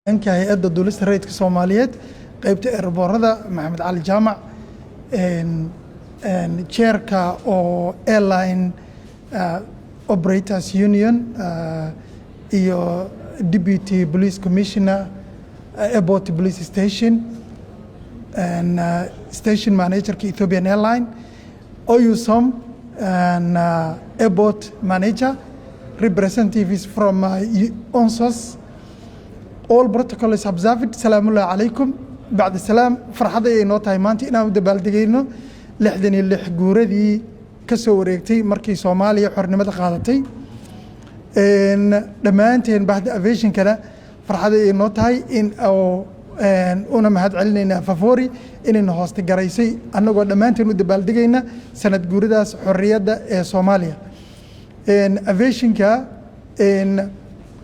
anka hay'adda duulista rayidka Soomaaliyeed qaybta airborada Maxamed Cali Jaamac chairka oo airline operators union iyo deputy police commissioner airport police station and station manager ka Ethiopian Airline OUSOM and airport manager representatives from ONSOS. All protocol is observed. Salamu alaykum. بعد السلام فرحة إنه تايمانتي إنه دبالدقينه لحدني اللي حجورة دي كسوريكتي مركي صوماليا حرنمة قادتي إن لما أنتين بعد أفيشن كذا فرحة إنه تاي إن أو إن أنا مهد علينا ففوري إنه هاست جريسي أنا قد لما أنتين دبالدقينه سنة جورة حرية دا صوماليا إن أفيشن كا إن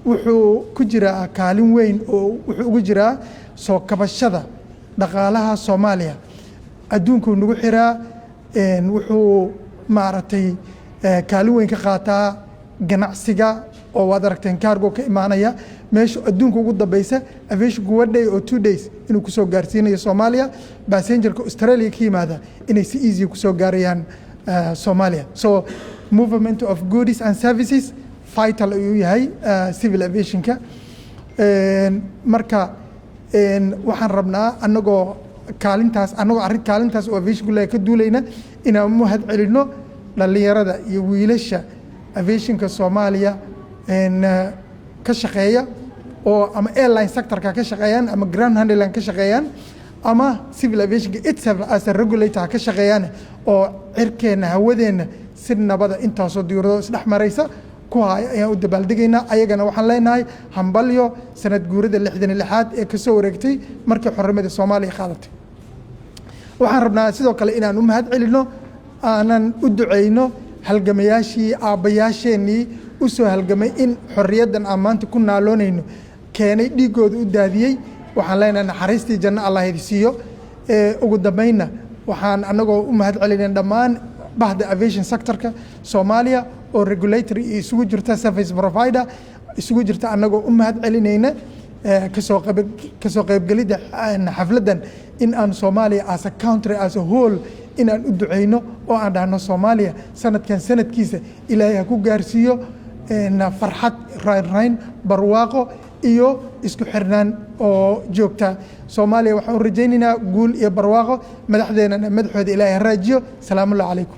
وحو كجرا كالين وين أو وحو كجرا soo kabashada dhaqaalaha Soomaaliya adduunku nagu xiraa wuxuu maartay kaalin weyn ka qaataa ganacsiga oo wada aragteen cargo ka imaanaya meesha adduunku ugu dambaysa aviation one day or 2 days inuu ku soo gaarsiinayo Soomaaliya passengerka Australia ka yimaada inay si easy ku soo gaarayaan Soomaaliya so movement of goods and services vital uu yahay civil aviation ka marka waxaan rabnaa anagoo kaalintaas oo aviation gulay ka duulayna inaan mahad celino dhalinyarada iyo wiilasha aviationka Soomaaliya ka shaqeeya oo ama airline sector-ka ka shaqeeyaan ama ground handling ka shaqeeyaan ama civil aviation itself as a regulator ka shaqeeyaan oo cirkeena hawadeena si nabada intaasoo diyaarado isdhex maraysa ayaan u dabaaldegayna ayagana waxaan leenahay hambalyo sanad guurida 66aad ee ka soo wareegtay markii xornimada Soomaaliya qaadatay waxaan rabnaa sidoo kale inaan u mahad celino aanan u duceyno halgamayaashii aabayaasheenii u soo halgamay in xorriyadan aan maanta ku naaloonayno keenay dhigooda u daadiyay waxaan leenahay naxariistii janno Allah idisiiyo ugu dambeynna waxaan anagoo u mahad celinay dhammaan bahda aviation sector-ka Soomaaliya oo regulatory isugu jirta service provider isugu jirta anagoo u mahad celinayna ka soo qaybgalida xafladan in aan Soomaaliya as a country as a whole in aan u duceyno oo aan dhahno Soomaaliya sanadkiisa Ilaahay ku gaarsiiyo farxad rayn barwaaqo iyo isku xirnaan oo joogta Soomaaliya waxaan rajaynaynaa guul iyo barwaaqo madaxdeena Ilaahay raajiyo salaamu alaykum.